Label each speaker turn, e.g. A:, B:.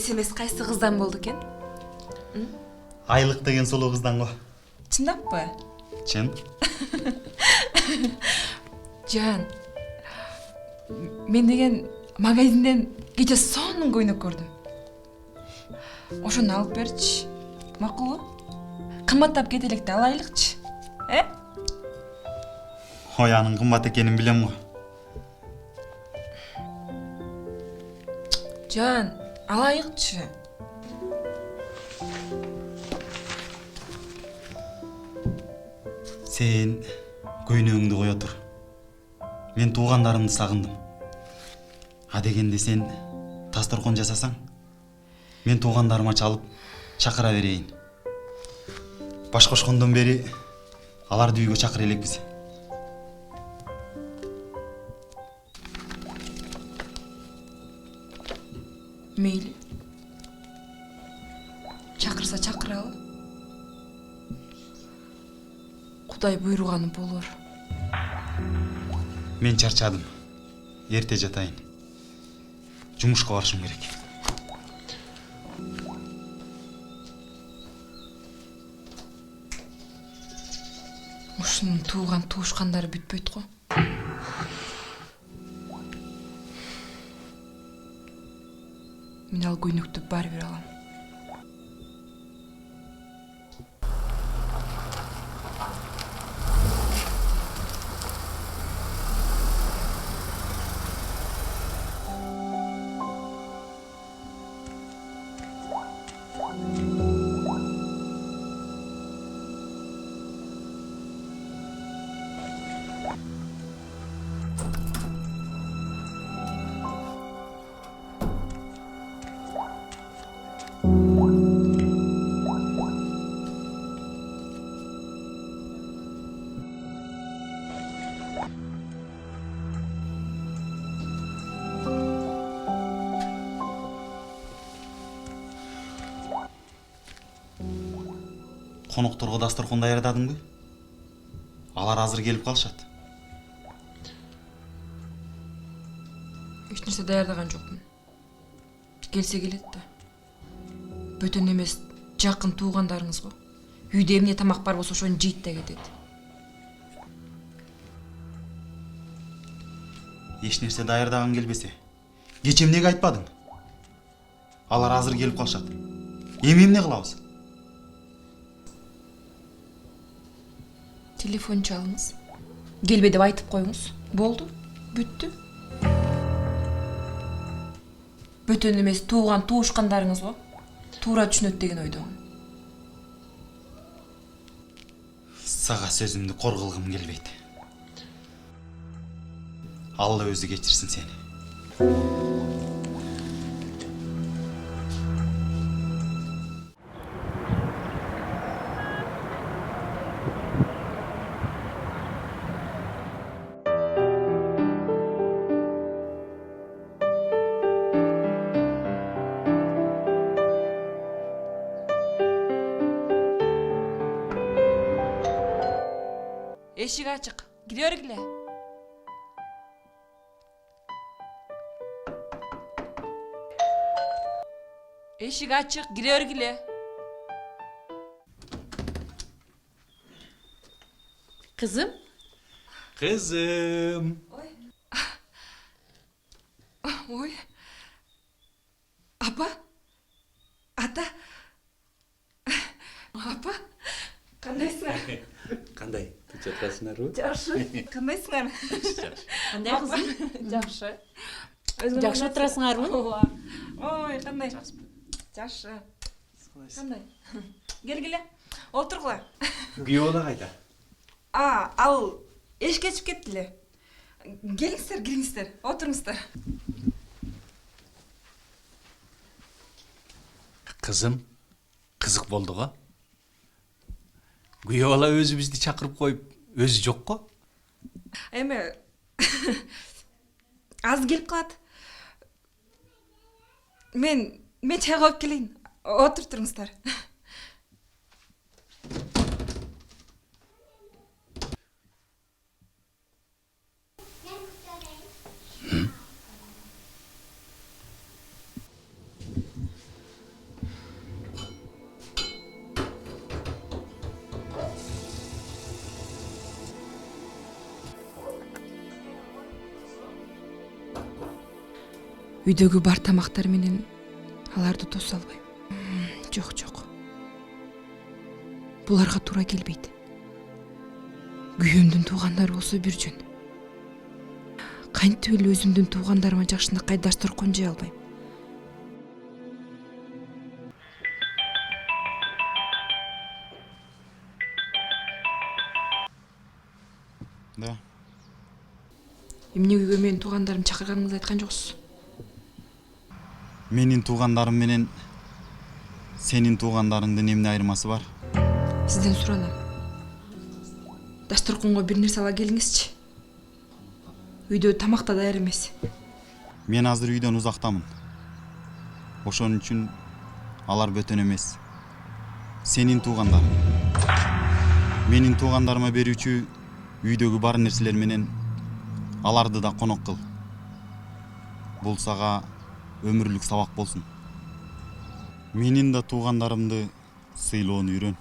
A: СМС кайсы кыздан болду экен?
B: Айлык деген сулуу кыздан го.
A: Чындаппы?
B: Чын.
A: Жан. Мен деген магазинден кече сонун көйнөк көрдүм. Ошону алып берчи. Макулбу? Кымбаттап кетелекти алайлыкчы.
B: Ой, анын кымбат экенин билем го.
A: Жан, алайыкчы.
B: Сен көйнөгүңдү кое тур. Мен туугандарымды сагындым. А дегенде сен дасторкон жасасаң, мен туугандарыма чалып чакыра берейин. Баш кошкондон бери аларды үйгө чакыра элекпиз.
A: Мейли. Чакырса чакыралы. Кудай буйруганы болор.
B: Мен чарчадым. Эрте жатайын. Жумушка барышым керек.
A: Ушунун тууган туушкандары бүтпөйт го. Мен ал көйнөктү баары бир алам.
B: Конокторго дасторкон даярдадыңбы? Алар азыр келип калышат.
A: Эч нерсе даярдаган жокмун. Келсе келет да. Бөтөн эмес, жакын туугандарыңыз го. Үйдө эмне тамак бар болсо ошону жейт да кетет.
B: Эч нерсе даярдаган келбесе, кече эмнеге айтпадың? Алар азыр келип калышат. Эми эмне кылабыз?
A: Телефон чалыңыз. Келбе деп айтып коюңуз. Болду. Бүттү. Бөтөн эмес тууган туушкандарыңыз го. Туура түшүнөт деген ойдомун.
B: Сага сөзүмдү кор кылгым келбейт. Алла өзү кечирсин сени.
A: Эшик ачык. Кире бергиле. Эшик ачык. Кире бергиле.
C: Кызым?
B: Кызым.
A: Ой. Апа? Ата? Апа? Кандайсыңар?
D: Кандай? Жатасыңарбы?
A: Жакшы. Кандайсыңар?
C: Кандай кызым?
A: Жакшы.
C: Жакшы отурасыңарбы?
A: Ой, кандай? Жакшы. Кандай? Келгиле. Отургула.
D: Күйөө бала кайда?
A: Ал эшикке чыгып кеттиле. Келиңиздер, кириңиздер. Отуруңуздар.
D: Кызым, кызык болду го. Күйөө бала өзүбүздү чакырып коюп, өзү жок го.
A: Эми азыр келип калат. Мен чай коюп келейин. Отуруп туруңуздар. Үйдөгү бар тамактар менен аларды тоса албайм. Жок. Буларга туура келбейт. Күйөөмдүн туугандары болсо бир жөн. Кантип эле өзүмдүн туугандарыма жакшынакай дасторкон жая албайм.
B: Да.
A: Эмне үйгө менин туугандарымды чакырганыңызды айткан жоксуз.
B: Менин туугандарым менен сенин туугандарыңдын эмне айырмасы бар?
A: Сизден суранам. Дасторконго бир нерсе ала келиңизчи. Үйдө тамак да даяр эмес.
B: Мен азыр үйдөн узактамын. Ошон үчүн алар бөтөн эмес. Сенин туугандарың. Менин туугандарыма берүүчү үйдөгү бар нерселер менен аларды да конок кыл. Бул сага өмүрлүк сабак болсун. Менин да туугандарымды сыйлоону үйрөн.